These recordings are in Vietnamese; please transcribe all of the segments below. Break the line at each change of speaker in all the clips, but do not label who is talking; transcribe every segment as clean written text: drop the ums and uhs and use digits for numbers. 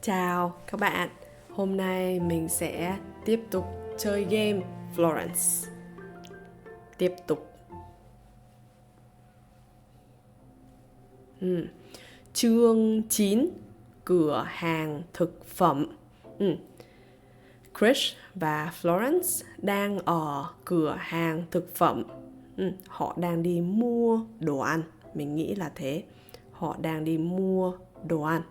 Chào các bạn. Hôm nay mình sẽ tiếp tục chơi game Florence. Tiếp tục. Chương 9, cửa hàng thực phẩm. Chris và Florence đang ở cửa hàng thực phẩm. Họ đang đi mua đồ ăn. Mình nghĩ là thế. Họ đang đi mua đồ ăn.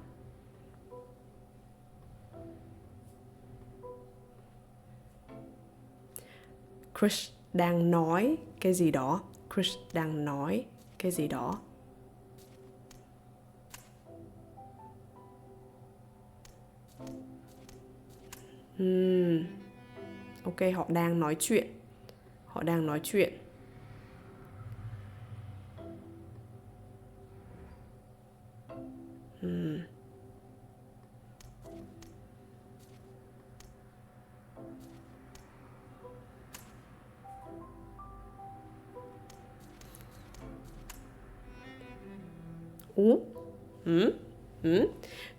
Chris đang nói cái gì đó. Chris đang nói cái gì đó. Ok, họ đang nói chuyện. Họ đang nói chuyện.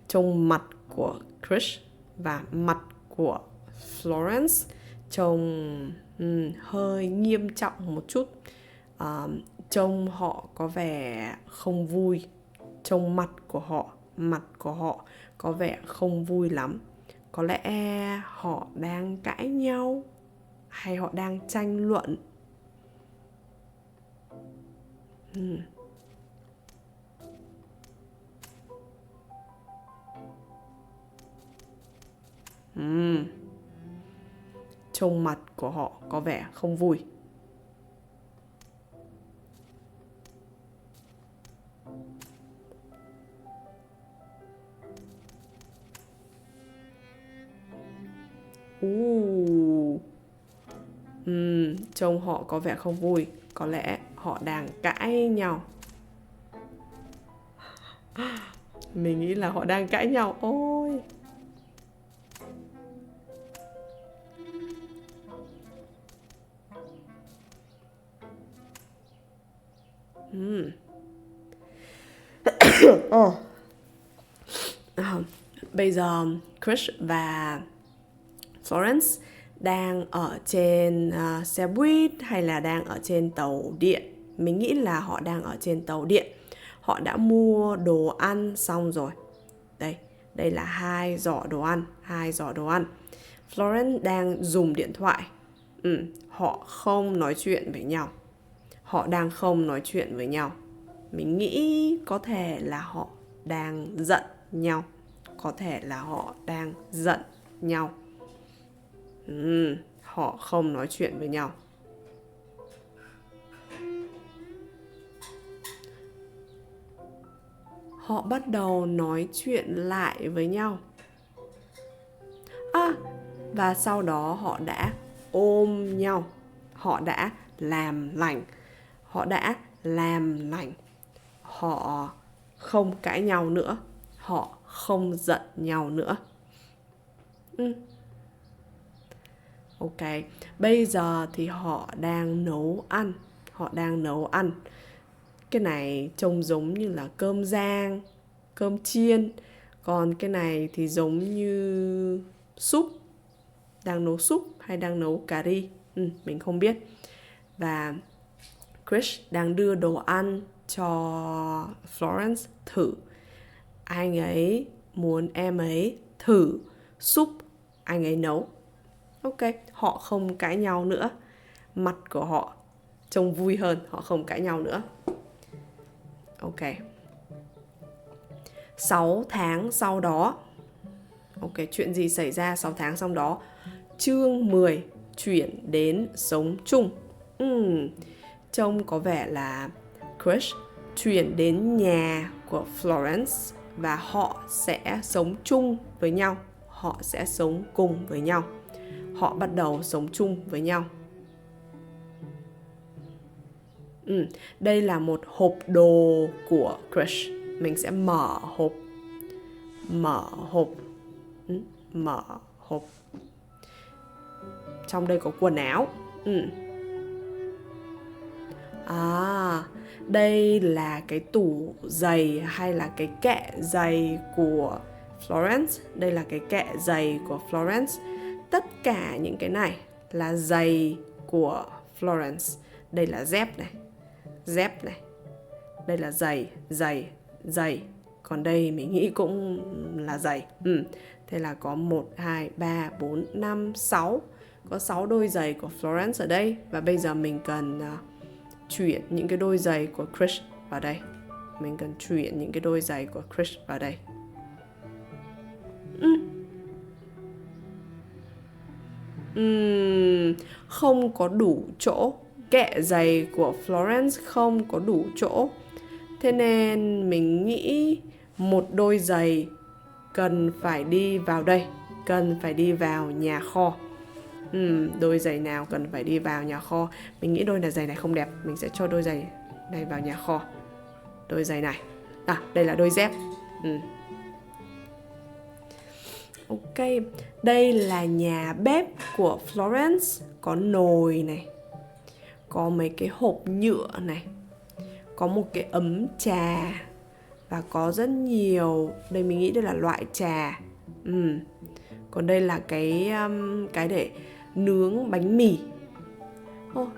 Trông mặt của Chris và mặt của Florence trông hơi nghiêm trọng một chút. Trông họ có vẻ không vui. Trông mặt của họ có vẻ không vui lắm. Có lẽ họ đang cãi nhau hay họ đang tranh luận. Trông mặt của họ có vẻ không vui. Trông họ có vẻ không vui. Có lẽ họ đang cãi nhau. Mình nghĩ là họ đang cãi nhau. Ôi. Bây giờ Chris và Florence đang ở trên xe buýt hay là đang ở trên tàu điện. Mình nghĩ là họ đang ở trên tàu điện. Họ đã mua đồ ăn xong rồi. Đây là 2 giỏ đồ ăn. Florence đang dùng điện thoại. Họ không nói chuyện với nhau. Họ đang không nói chuyện với nhau. Mình nghĩ có thể là họ đang giận nhau. Họ không nói chuyện với nhau. Họ bắt đầu nói chuyện lại với nhau. Và sau đó họ đã ôm nhau. Họ đã làm lành. Họ không cãi nhau nữa. Họ không giận nhau nữa. Ok, bây giờ thì họ đang nấu ăn. Cái này trông giống như là cơm rang, cơm chiên. Còn cái này thì giống như súp. Đang nấu súp hay đang nấu cà ri, mình không biết. Và Chris đang đưa đồ ăn cho Florence thử. Anh ấy muốn em ấy thử súp anh ấy nấu. Ok, họ không cãi nhau nữa. Mặt của họ trông vui hơn, họ không cãi nhau nữa. Ok. 6 tháng sau đó. Ok, chuyện gì xảy ra 6 tháng sau đó? Chương 10, chuyển đến sống chung. Trông có vẻ là Chris chuyển đến nhà của Florence và họ sẽ sống chung với nhau. Họ sẽ sống cùng với nhau. Họ bắt đầu sống chung với nhau. Đây là một hộp đồ của Chris. Mình sẽ mở hộp. Trong đây có quần áo. Đây là cái tủ giày hay là cái kệ giày của Florence. Đây là cái kệ giày của Florence. Tất cả những cái này là giày của Florence. Đây là dép này. Dép này. Đây là giày, giày, giày. Còn đây mình nghĩ cũng là giày. Thế là có 1, 2, 3, 4, 5, 6. Có 6 đôi giày của Florence ở đây. Và bây giờ mình cần chuyển những cái đôi giày của Chris vào đây. Mình cần chuyển những cái đôi giày của Chris vào đây. Không có đủ chỗ. Kệ giày của Florence không có đủ chỗ. Thế nên mình nghĩ một đôi giày cần phải đi vào đây. Cần phải đi vào nhà kho. Đôi giày nào cần phải đi vào nhà kho? Mình nghĩ đôi giày này không đẹp. Mình sẽ cho đôi giày này vào nhà kho. Đôi giày này. Đây là đôi dép. Ok, đây là nhà bếp của Florence. Có nồi này. Có mấy cái hộp nhựa này. Có một cái ấm trà. Và có rất nhiều. Đây mình nghĩ đây là loại trà. Còn đây là cái để nướng bánh mì.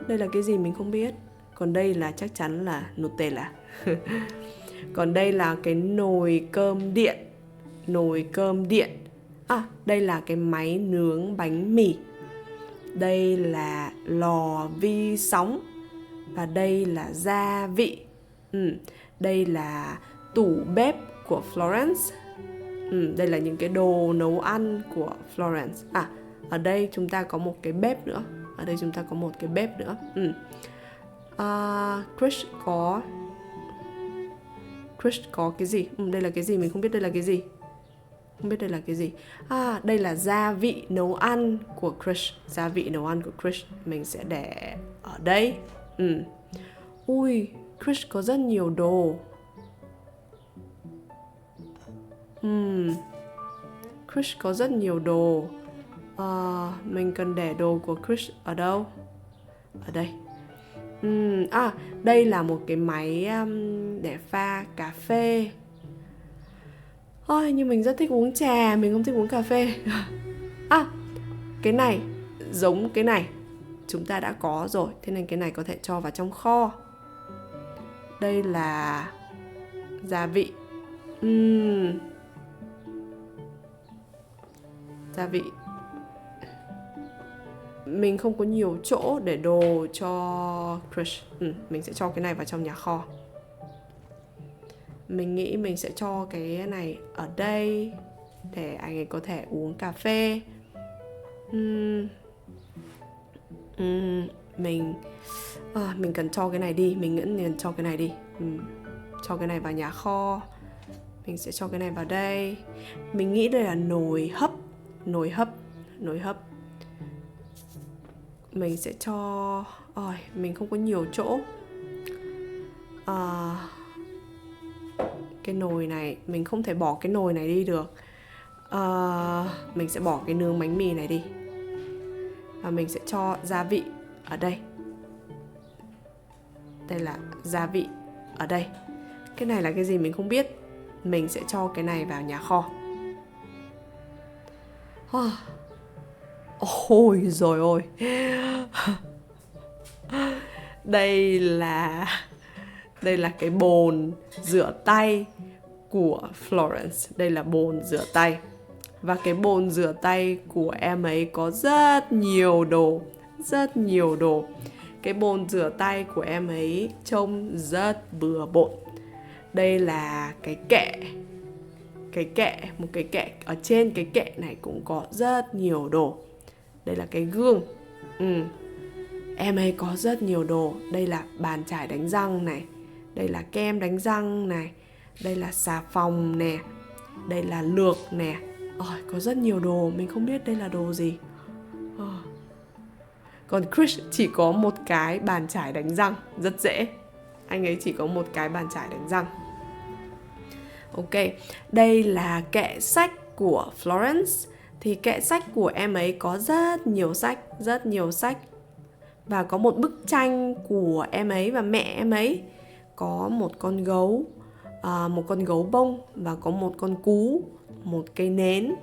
Đây là cái gì mình không biết. Còn đây là chắc chắn là Nutella. Còn đây là cái nồi cơm điện. Nồi cơm điện. Đây là cái máy nướng bánh mì. Đây là lò vi sóng. Và đây là gia vị. Đây là tủ bếp của Florence. Đây là những cái đồ nấu ăn của Florence. Ở đây chúng ta có một cái bếp nữa. Ở đây chúng ta có một cái bếp nữa. Chris có cái gì? Đây là cái gì? Mình không biết đây là cái gì. Không biết đây là cái gì. Đây là gia vị nấu ăn của Chris. Gia vị nấu ăn của Chris mình sẽ để ở đây. Ui, Chris có rất nhiều đồ. Chris có rất nhiều đồ. Mình cần để đồ của Chris ở đâu? Ở đây. Đây là một cái máy để pha cà phê. Nhưng mình rất thích uống trà. Mình không thích uống cà phê. Cái này giống cái này chúng ta đã có rồi. Thế nên cái này có thể cho vào trong kho. Đây là gia vị. Gia vị. Mình không có nhiều chỗ để đồ cho Chris. Mình sẽ cho cái này vào trong nhà kho. Mình nghĩ mình sẽ cho cái này ở đây để anh ấy có thể uống cà phê. Mình cần cho cái này đi. Mình nghĩ nên cho cái này đi. Cho cái này vào nhà kho. Mình sẽ cho cái này vào đây. Mình nghĩ đây là nồi hấp. Nồi hấp. Mình sẽ cho... mình không có nhiều chỗ. Cái nồi này, mình không thể bỏ cái nồi này đi được. Mình sẽ bỏ cái nướng bánh mì này đi. Và mình sẽ cho gia vị ở đây. Đây là gia vị ở đây. Cái này là cái gì mình không biết. Mình sẽ cho cái này vào nhà kho. Ôi dồi ôi. Đây là cái bồn rửa tay của Florence. Đây là bồn rửa tay. Và cái bồn rửa tay của em ấy có rất nhiều đồ. Rất nhiều đồ. Cái bồn rửa tay của em ấy trông rất bừa bộn. Đây là cái kệ. Một cái kệ. Ở trên cái kệ này cũng có rất nhiều đồ. Đây là cái gương. Em ấy có rất nhiều đồ. Đây là bàn chải đánh răng này. Đây là kem đánh răng này. Đây là xà phòng nè. Đây là lược nè. Có rất nhiều đồ. Mình không biết đây là đồ gì. Còn Chris chỉ có một cái bàn chải đánh răng. Rất dễ. Anh ấy chỉ có một cái bàn chải đánh răng. Ok. Đây là kệ sách của Florence. Thì kệ sách của em ấy có rất nhiều sách. Rất nhiều sách. Và có một bức tranh của em ấy và mẹ em ấy. Có một con gấu. Một con gấu bông. Và có một con cú. một cây nến.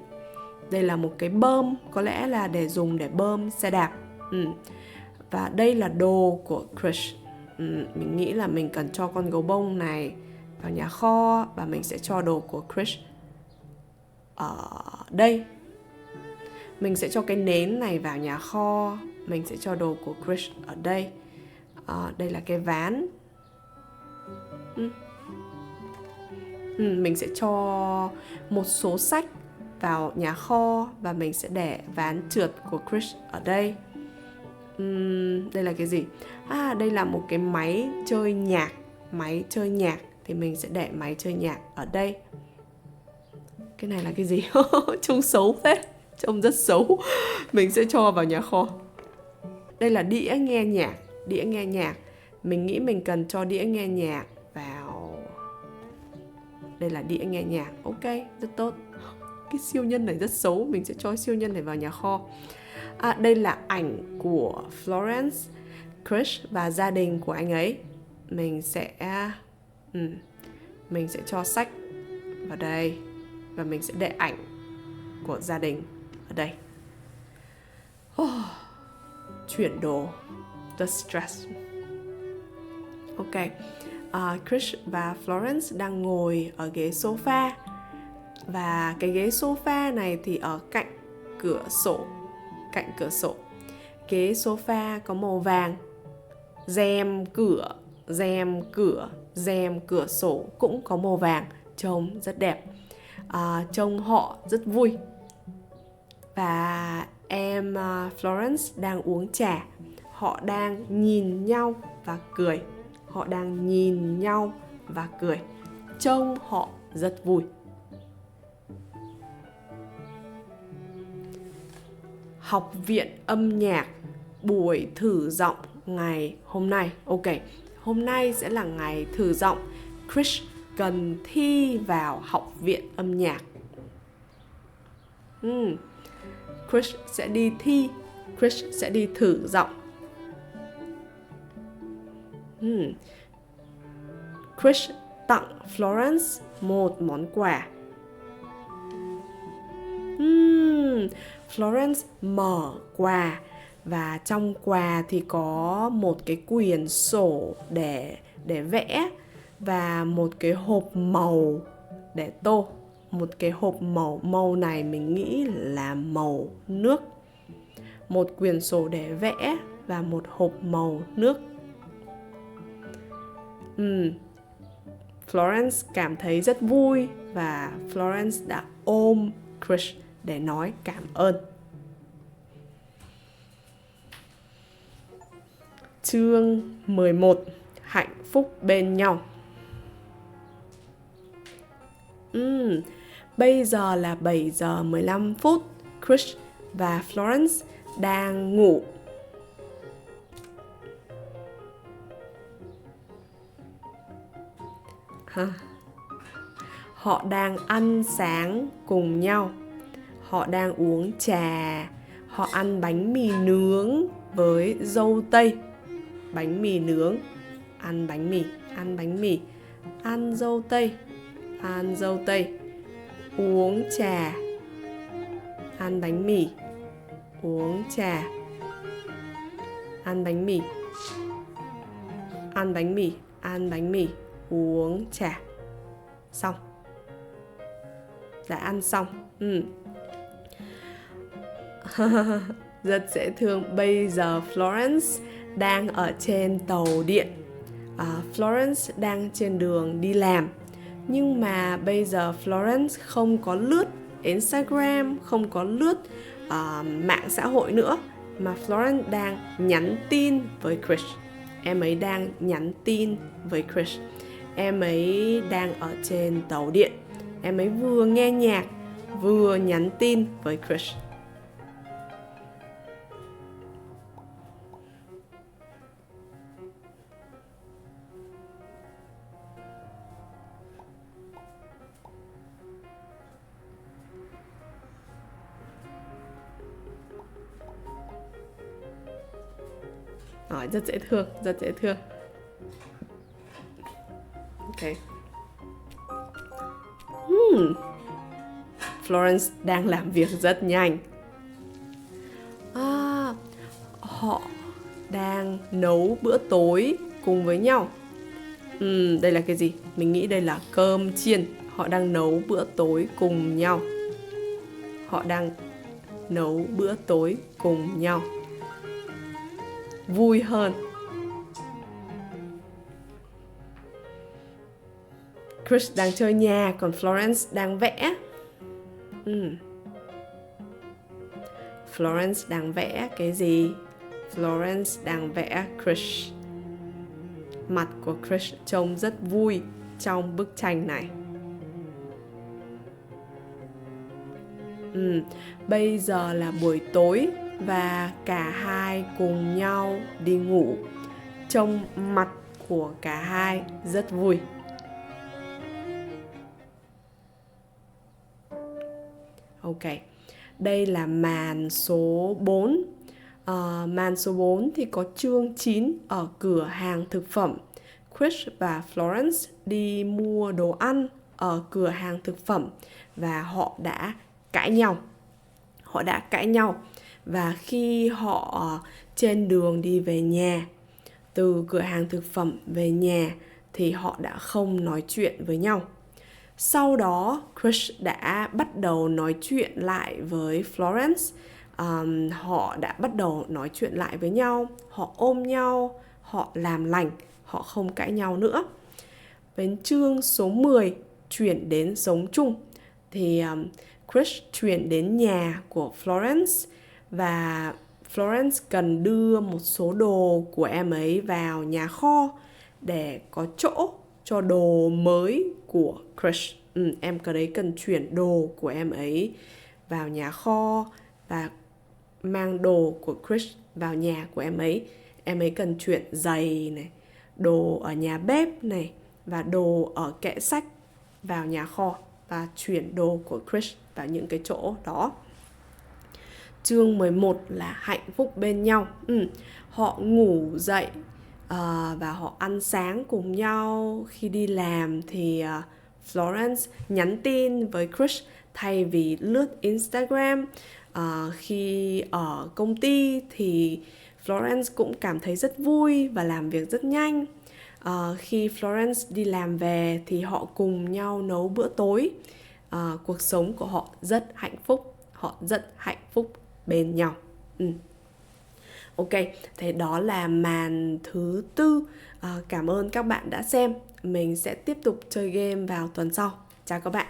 Đây là một cái bơm, có lẽ là để dùng để bơm xe đạp. Và đây là đồ của Krish. Mình nghĩ là mình cần cho con gấu bông này vào nhà kho, và mình sẽ cho đồ của Krish ở đây. Mình sẽ cho cái nến này vào nhà kho. Mình sẽ cho đồ của Krish ở đây. Đây là cái ván. Mình sẽ cho một số sách vào nhà kho, và mình sẽ để ván trượt của Krish ở đây. Đây là cái gì? Đây là một cái máy chơi nhạc. Máy chơi nhạc thì mình sẽ để máy chơi nhạc ở đây. Cái này là cái gì? Trông xấu thế. Trông rất xấu. Mình sẽ cho vào nhà kho. Đây là đĩa nghe nhạc. Đĩa nghe nhạc. Mình nghĩ mình cần cho đĩa nghe nhạc vào. Đây là đĩa nghe nhạc. Ok, rất tốt. Cái siêu nhân này rất xấu. Mình sẽ cho siêu nhân này vào nhà kho. Đây là ảnh của Florence, Krish và gia đình của anh ấy. Mình sẽ cho sách vào đây, và mình sẽ để ảnh của gia đình ở đây. Chuyển đồ. The stress. Ok. Krish và Florence đang ngồi ở ghế sofa. Và cái ghế sofa này thì ở cạnh cửa sổ. Cạnh cửa sổ. Ghế sofa có màu vàng. Rèm cửa sổ cũng có màu vàng. Trông rất đẹp. Trông họ rất vui. Và em Florence đang uống trà. Họ đang nhìn nhau và cười. Trông họ rất vui. Học viện âm nhạc buổi thử giọng ngày hôm nay. Ok, hôm nay sẽ là ngày thử giọng. Krish cần thi vào học viện âm nhạc. Krish sẽ đi thi. Krish sẽ đi thử giọng. Krish tặng Florence một món quà. Florence mở quà, và trong quà thì có một cái quyển sổ để vẽ, và một cái hộp màu để tô. Một cái hộp màu này mình nghĩ là màu nước. Một quyển sổ để vẽ và một hộp màu nước. Florence cảm thấy rất vui, và Florence đã ôm Krish để nói cảm ơn. Chương 11. Hạnh phúc bên nhau. Bây giờ là 7 giờ 15 phút. Krish và Florence đang ngủ. Họ đang ăn sáng cùng nhau. Họ đang uống trà. Họ ăn bánh mì nướng với dâu tây. Bánh mì nướng. Ăn bánh mì. Ăn bánh mì. Ăn dâu tây. Ăn dâu tây. Uống trà. Ăn bánh mì. Uống trà. Ăn bánh mì. Ăn bánh mì. Ăn bánh mì. Uống trà. Xong. Đã ăn xong. Rất dễ thương. Bây giờ Florence đang ở trên tàu điện. Florence đang trên đường đi làm. Nhưng mà bây giờ Florence không có lướt Instagram, không có lướt mạng xã hội nữa, mà Florence đang nhắn tin với Krish. Em ấy đang nhắn tin với Krish. Em ấy đang ở trên tàu điện. Em ấy vừa nghe nhạc, vừa nhắn tin với Krish. Rất dễ thương, rất dễ thương. Ok. Florence đang làm việc rất nhanh. Họ đang nấu bữa tối cùng với nhau. Đây là cái gì? Mình nghĩ đây là cơm chiên. Họ đang nấu bữa tối cùng nhau. Họ đang nấu bữa tối cùng nhau. Vui hơn. Chris đang chơi nhà, còn Florence đang vẽ. Florence đang vẽ cái gì? Florence đang vẽ Chris. Mặt của Chris trông rất vui trong bức tranh này. Bây giờ là buổi tối và cả hai cùng nhau đi ngủ. Trông mặt của cả hai rất vui. Ok, đây là màn số 4. Màn số 4 thì có chương 9 ở cửa hàng thực phẩm. Chris và Florence đi mua đồ ăn ở cửa hàng thực phẩm và họ đã cãi nhau. Và khi họ trên đường đi về nhà, từ cửa hàng thực phẩm về nhà, thì họ đã không nói chuyện với nhau. Sau đó, Chris đã bắt đầu nói chuyện lại với Florence. Họ đã bắt đầu nói chuyện lại với nhau. Họ ôm nhau, họ làm lành, họ không cãi nhau nữa. Đến chương số 10, chuyển đến sống chung, thì Chris chuyển đến nhà của Florence và Florence cần đưa một số đồ của em ấy vào nhà kho để có chỗ cho đồ mới của Chris. Em ấy cần chuyển đồ của em ấy vào nhà kho và mang đồ của Chris vào nhà của em ấy. Em ấy cần chuyển giày này, đồ ở nhà bếp này và đồ ở kệ sách vào nhà kho và chuyển đồ của Chris vào những cái chỗ đó. Chương 11 là hạnh phúc bên nhau. Họ ngủ dậy và họ ăn sáng cùng nhau. Khi đi làm thì Florence nhắn tin với Chris thay vì lướt Instagram. Khi ở công ty thì Florence cũng cảm thấy rất vui và làm việc rất nhanh. Khi Florence đi làm về thì họ cùng nhau nấu bữa tối. Cuộc sống của họ rất hạnh phúc. Họ rất hạnh phúc bên nhau. Ok, thế đó là màn thứ 4. Cảm ơn các bạn đã xem. Mình sẽ tiếp tục chơi game vào tuần sau. Chào các bạn.